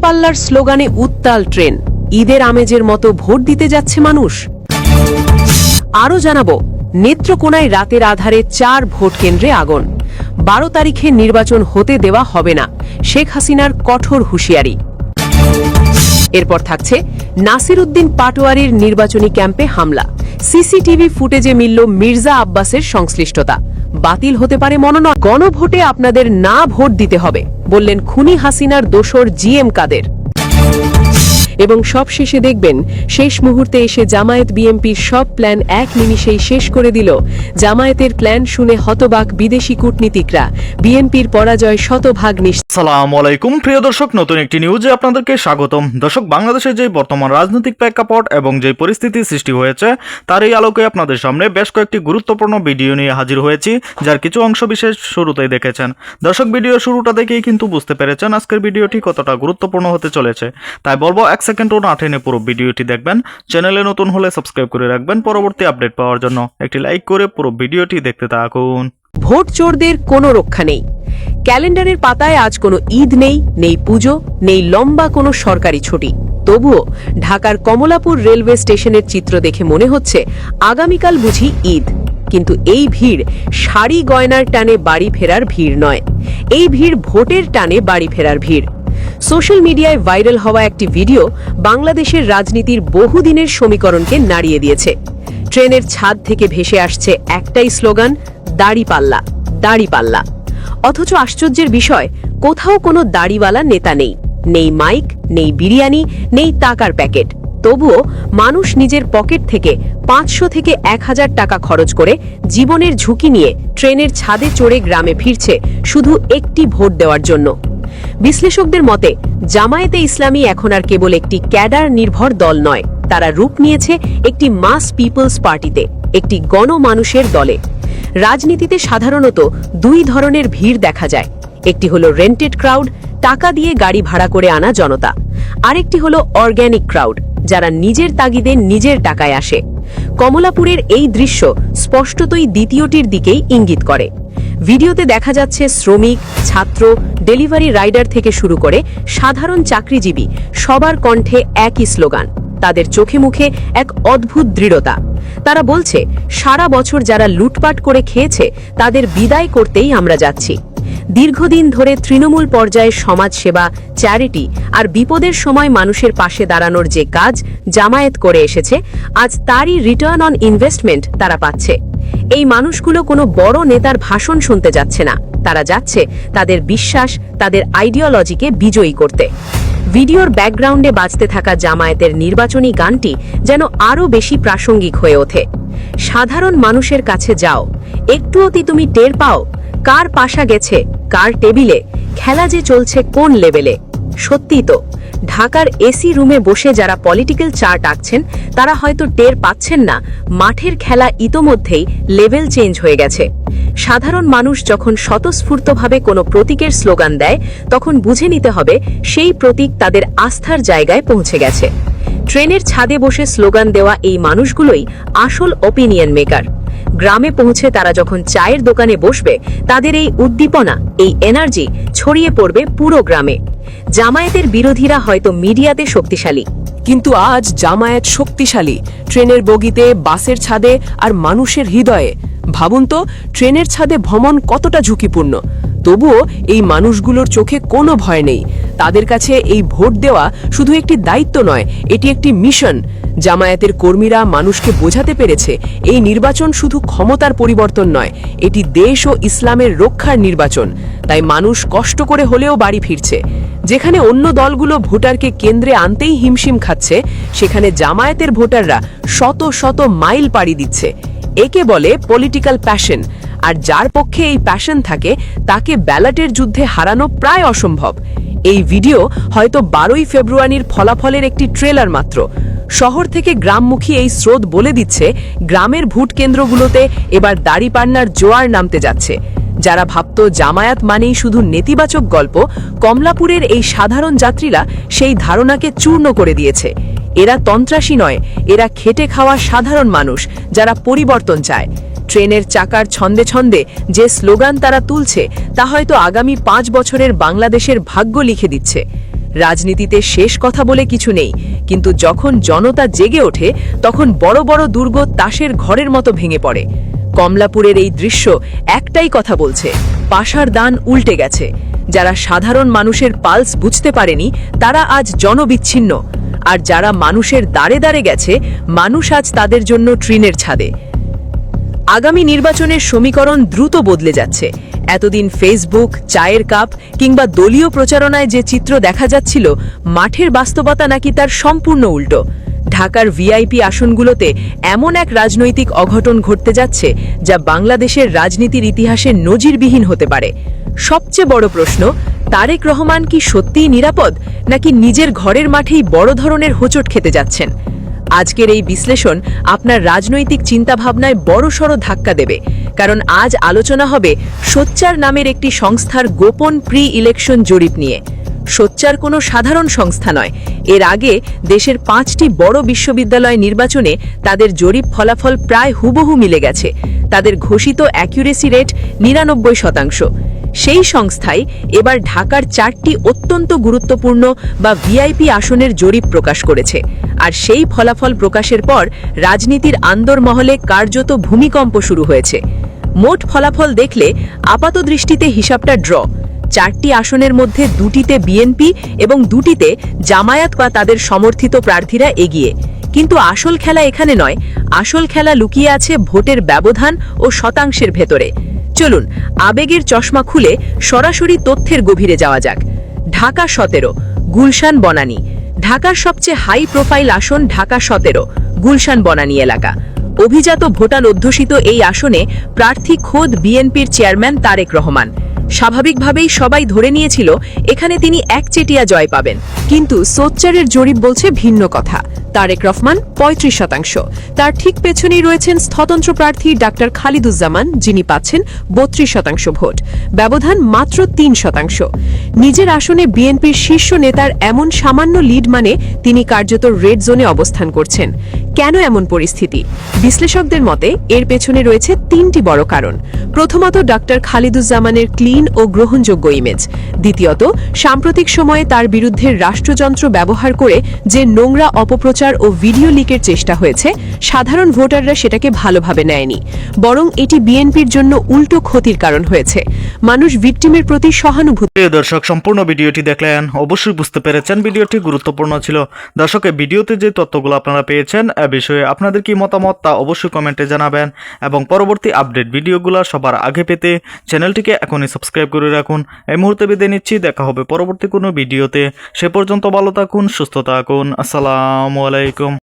দাঁড়িপাল্লার স্লোগানে উত্তাল ট্রেন, ঈদের আমেজের মতো ভোট দিতে যাচ্ছে মানুষ। আরও জানাবো, নেত্রকোনায় রাতের আধারে 4 ভোট কেন্দ্রে আগুন। 12 তারিখে নির্বাচন হতে দেওয়া হবে না, শেখ হাসিনার কঠোর হুঁশিয়ারি। এরপর থাকছে নাসির উদ্দিন পাটোয়ারির নির্বাচনী ক্যাম্পে হামলা, সিসিটিভি ফুটেজে মিলল মির্জা আব্বাসের সংশ্লিষ্টতা। বাতিল হতে পারে মনোনয়ন, গণভোটে আপনাদের না ভোট দিতে হবে বললেন খুনি হাসিনার দোসর জিএম কাদের। এবং সবশেষে দেখবেন, শেষ মুহূর্তে এসে জামায়াত বিএনপির সব প্ল্যান এক নিমিষেই শেষ করে দিল। জামায়াতের প্ল্যান শুনে হতবাক বিদেশি কূটনীতিকরা, বিএনপির পরাজয় শতভাগ নিশ্চিত। আসসালামু আলাইকুম প্রিয় দর্শক, নতুন একটি নিউজে আপনাদেরকে স্বাগতম। দর্শক, বাংলাদেশের যে বর্তমান রাজনৈতিক প্রেক্ষাপট এবং যে পরিস্থিতি সৃষ্টি হয়েছে তার এই আলোকে আপনাদের সামনে বেশ কয়েকটি গুরুত্বপূর্ণ ভিডিও নিয়ে হাজির হয়েছি, যার কিছু অংশ বিশেষ শুরুতেই দেখেছেন। দর্শক, ভিডিও শুরুটা দেখেই কিন্তু বুঝতে পেরেছেন আজকের ভিডিওটি কতটা গুরুত্বপূর্ণ হতে চলেছে। তাই বলবো, 1 সেকেন্ডও না টেনে পুরো ভিডিওটি দেখবেন। চ্যানেলে নতুন হলে সাবস্ক্রাইব করে রাখবেন পরবর্তী আপডেট পাওয়ার জন্য। একটি লাইক করে পুরো ভিডিওটি দেখতে থাকুন। ভোট চোরদের কোনো রক্ষা নেই। ক্যালেন্ডারের পাতায় আজ কোনো ঈদ নেই, নেই পুজো, নেই লম্বা কোনো সরকারি ছুটি। তবুও ঢাকার কমলাপুর রেলওয়ে স্টেশনের চিত্র দেখে মনে হচ্ছে আগামীকাল বুঝি ঈদ। কিন্তু এই ভিড় শাড়ি গয়নার টানে বাড়ি ফেরার ভিড় নয়, এই ভিড় ভোটের টানে বাড়ি ফেরার ভিড়। সোশ্যাল মিডিয়ায় ভাইরাল হওয়া একটি ভিডিও বাংলাদেশের রাজনীতির বহুদিনের সমীকরণকে নাড়িয়ে দিয়েছে। ট্রেনের ছাদ থেকে ভেসে আসছে একটাই স্লোগান, দাড়িপাল্লা, দাড়িপাল্লা। অথচ আশ্চর্যের বিষয়, কোথাও কোনো দাড়িওয়ালা নেতা নেই, নেই মাইক, নেই বিরিয়ানি, নেই টাকার প্যাকেট। তবুও মানুষ নিজের পকেট থেকে 500 থেকে 1000 টাকা খরচ করে জীবনের ঝুঁকি নিয়ে ট্রেনের ছাদে চড়ে গ্রামে ফিরছে শুধু একটি ভোট দেওয়ার জন্য। বিশ্লেষকদের মতে, জামায়াতে ইসলামী এখন আর কেবল একটি ক্যাডার নির্ভর দল নয়, তারা রূপ নিয়েছে একটি মাস পিপলস পার্টিতে, একটি গণমানুষের দলে। রাজনীতিতে সাধারণত 2 ধরনের ভিড় দেখা যায়। একটি হলো রেন্টেড ক্রাউড, টাকা দিয়ে গাড়ি ভাড়া করে আনা জনতা। আরেকটি হলো অর্গ্যানিক ক্রাউড, যারা নিজের তাগিদে নিজের টাকায় আসে। কমলাপুরের এই দৃশ্য স্পষ্টতই দ্বিতীয়টির দিকেই ইঙ্গিত করে। ভিডিওতে দেখা যাচ্ছে শ্রমিক, ছাত্র, ডেলিভারি রাইডার থেকে শুরু করে সাধারণ চাকরিজীবী সবার কণ্ঠে একই স্লোগান, তাদের চোখে মুখে এক অদ্ভুত দৃঢ়তা। তারা বলছে, সারা বছর যারা লুটপাট করে খেয়েছে তাদের বিদায় করতেই আমরা যাচ্ছি। দীর্ঘদিন ধরে তৃণমূল পর্যায়ে সমাজসেবা, চ্যারিটি আর বিপদের সময় মানুষের পাশে দাঁড়ানোর যে কাজ জামায়াত করে এসেছে, আজ তারই রিটার্ন অন ইনভেস্টমেন্ট তারা পাচ্ছে। এই মানুষগুলো কোনো বড় নেতার ভাষণ শুনতে যাচ্ছে না, তারা যাচ্ছে তাদের বিশ্বাস, তাদের আইডিওলজিকে বিজয়ী করতে। ভিডিওর ব্যাকগ্রাউন্ডে বাজতে থাকা জামায়াতের নির্বাচনী গানটি যেন আরও বেশি প্রাসঙ্গিক হয়ে ওঠে। সাধারণ মানুষের কাছে যাও, একটু অতি তুমি টের পাও কার পাশা গেছে, কার টেবিলে, খেলা যে চলছে কোন লেভেলে। সত্যি তো, ঢাকার এসি রুমে বসে যারা পলিটিক্যাল চার্ট আঁকছেন তারা হয়তো টের পাচ্ছেন না মাঠের খেলা ইতোমধ্যেই লেভেল চেঞ্জ হয়ে গেছে। সাধারণ মানুষ যখন স্বতঃস্ফূর্তভাবে কোনো প্রতীকের স্লোগান দেয়, তখন বুঝে নিতে হবে সেই প্রতীক তাদের আস্থার জায়গায় পৌঁছে গেছে। ট্রেনের ছাদে বসে স্লোগান দেওয়া এই মানুষগুলোই আসল ওপিনিয়ন মেকার। গ্রামে পৌঁছে তারা যখন চায়ের দোকানে বসবে, তাদের এই উদ্দীপনা, এই এনার্জি ছড়িয়ে পড়বে পুরো গ্রামে। জামায়াতের বিরোধীরা হয়তো মিডিয়াতে শক্তিশালী, কিন্তু আজ জামায়াত শক্তিশালী ট্রেনের বগিতে, বাসের ছাদে আর মানুষের হৃদয়ে। ভাবুন তো, ট্রেনের ছাদে ভ্রমণ কতটা ঝুঁকিপূর্ণ, তবুও এই মানুষগুলোর চোখে কোনো ভয় নেই। তাদের কাছে এই ভোট দেওয়া শুধু একটি দায়িত্ব নয়, এটি একটি মিশন। জামায়াতের কর্মীরা মানুষকে বোঝাতে পেরেছে এই নির্বাচন শুধু ক্ষমতার পরিবর্তন নয়, এটি দেশ ও ইসলামের রক্ষার নির্বাচন। তাই মানুষ কষ্ট করে হলেও বাড়ি ফিরছে। যেখানে অন্য দলগুলো ভোটারকে কেন্দ্রে আনতেই হিমশিম খাচ্ছে, সেখানে জামায়াতের ভোটাররা শত শত মাইল পাড়ি দিচ্ছে। একে বলে পলিটিক্যাল প্যাশন। আর যার পক্ষে এই প্যাশন থাকে, তাকে ব্যালটের যুদ্ধে হারানো প্রায় অসম্ভব। এই ভিডিও হয়তো 12ই ফেব্রুয়ারির ফলাফলের একটি ট্রেলার মাত্র। শহর থেকে গ্রামমুখী এই স্রোত বলে দিচ্ছে, গ্রামের ভোট কেন্দ্রগুলোতে এবার দাড়িপাল্লার জোয়ার নামতে যাচ্ছে। যারা ভাবত জামায়াত মানেই শুধু নেতিবাচক গল্প, কমলাপুরের এই সাধারণ যাত্রীরা সেই ধারণাকে চূর্ণ করে দিয়েছে। এরা তন্ত্রাসী নয়, এরা খেটে খাওয়া সাধারণ মানুষ যারা পরিবর্তন চায়। ট্রেনের চাকার ছন্দে ছন্দে যে স্লোগান তারা তুলছে, তা হয়তো আগামী 5 বছরের বাংলাদেশের ভাগ্য লিখে দিচ্ছে। রাজনীতিতে শেষ কথা বলে কিছু নেই, কিন্তু যখন জনতা জেগে ওঠে তখন বড় বড় দুর্গ তাসের ঘরের মতো ভেঙে পড়ে। কমলাপুরের এই দৃশ্য একটাই কথা বলছে, পাশার দান উল্টে গেছে। যারা সাধারণ মানুষের পালস বুঝতে পারেনি তারা আজ জনবিচ্ছিন্ন, আর যারা মানুষের দ্বারে দ্বারে গেছে মানুষ আজ তাদের জন্য ট্রেনের ছাদে। আগামী নির্বাচনের সমীকরণ দ্রুত বদলে যাচ্ছে। এতদিন ফেসবুক, চায়ের কাপ কিংবা দলীয় প্রচারণায় যে চিত্র দেখা যাচ্ছিল, মাঠের বাস্তবতা নাকি তার সম্পূর্ণ উল্টো। ঢাকার ভিআইপি আসনগুলোতে এমন এক রাজনৈতিক অঘটন ঘটতে যাচ্ছে যা বাংলাদেশের রাজনীতির ইতিহাসে নজিরবিহীন হতে পারে। সবচেয়ে বড় প্রশ্ন, তারেক রহমান কি সত্যিই নিরাপদ, নাকি নিজের ঘরের মাঠেই বড় ধরনের হোঁচট খেতে যাচ্ছেন? আজকের এই বিশ্লেষণ আপনার রাজনৈতিক চিন্তাভাবনায় বড়সড় ধাক্কা দেবে, কারণ আজ আলোচনা হবে সোচ্চার নামের একটি সংস্থার গোপন প্রি ইলেকশন জরিপ নিয়ে। সোচ্চার কোনো সাধারণ সংস্থা নয়। এর আগে দেশের 5টি বড় বিশ্ববিদ্যালয় নির্বাচনে তাদের জরিপ ফলাফল প্রায় হুবহু মিলে গেছে। তাদের ঘোষিত অ্যাকুরেসি রেট 99%। সেই সংস্থাই এবার ঢাকার 4টি অত্যন্ত গুরুত্বপূর্ণ বা ভিআইপি আসনের জরিপ প্রকাশ করেছে। আর সেই ফলাফল প্রকাশের পর রাজনীতির আন্দরমহলে কার্যত ভূমিকম্প শুরু হয়েছে। মোট ফলাফল দেখলে আপাতদৃষ্টিতে হিসাবটা ড্র। 4টি আসনের মধ্যে 2টিতে বিএনপি এবং 2টিতে জামায়াত বা তাদের সমর্থিত প্রার্থীরা এগিয়ে। কিন্তু আসল খেলা এখানে নয়, আসল খেলা লুকিয়ে আছে ভোটের ব্যবধান ও শতাংশের ভেতরে। চলুন আবেগের চশমা খুলে সরাসরি তথ্যের গভীরে যাওয়া যাক। ঢাকা 17, গুলশান বনানী। ঢাকার সবচেয়ে হাই প্রোফাইল আসন ঢাকা 17, গুলশান বনানী এলাকা। অভিজাত ভোটার অধ্যুষিত এই আসনে প্রার্থী খোদ বিএনপির চেয়ারম্যান তারেক রহমান। স্বাভাবিকভাবেই সবাই ধরে নিয়েছিল এখানে তিনি একচেটিয়া জয় পাবেন, কিন্তু সোচ্চারের জরিপ বলছে ভিন্ন কথা। তারেক রহমান 35%, তার ঠিক পেছনেই রয়েছেন স্বতন্ত্র প্রার্থী ডাক্তার খালিদুজ্জামান, যিনি পাচ্ছেন 32% ভোট, ব্যবধান মাত্র 3%। নিজের আসনে বিএনপির শীর্ষ নেতার এমন সামান্য লিড মানে তিনি কার্যত রেড জোনে অবস্থান করছেন। কেন এমন পরিস্থিতি? বিশ্লেষকদের মতে এর পেছনে রয়েছে 3টি বড় কারণ। প্রথমত, ডাক্তার খালিদুজ্জামানের ক্লিন ও গ্রহণযোগ্য ইমেজ। দ্বিতীয়ত, সাম্প্রতিক সময়ে তার বিরুদ্ধে রাষ্ট্রযন্ত্র ব্যবহার করে যে নোংরা অপপ্রচার ও ভিডিও লিকের চেষ্টা হয়েছে, সাধারণ ভোটাররা সেটাকে ভালোভাবে নেয়নি, বরং এটি বিএনপির জন্য উল্টো ক্ষতির কারণ হয়েছে। মানুষ ভিকটিমের প্রতি সহানুভূতি। প্রিয় দর্শক, সম্পূর্ণ ভিডিওটি দেখলেন, অবশ্যই বুঝতে পেরেছেন ভিডিওটি গুরুত্বপূর্ণ ছিল। দর্শক, এই ভিডিওতে যে তথ্যগুলো আপনারা পেয়েছেন এ বিষয়ে আপনাদের কি মতামত তা অবশ্যই কমেন্টে জানাবেন, এবং পরবর্তী আপডেট ভিডিওগুলো সবার আগে পেতে চ্যানেলটিকে এখনই সাবস্ক্রাইব করে রাখুন। এই মুহূর্তে বিদায় নিচ্ছি, দেখা হবে পরবর্তী কোনো ভিডিওতে। সে পর্যন্ত ভালো থাকুন, সুস্থ থাকুন। আসসালামু আলাইকুম।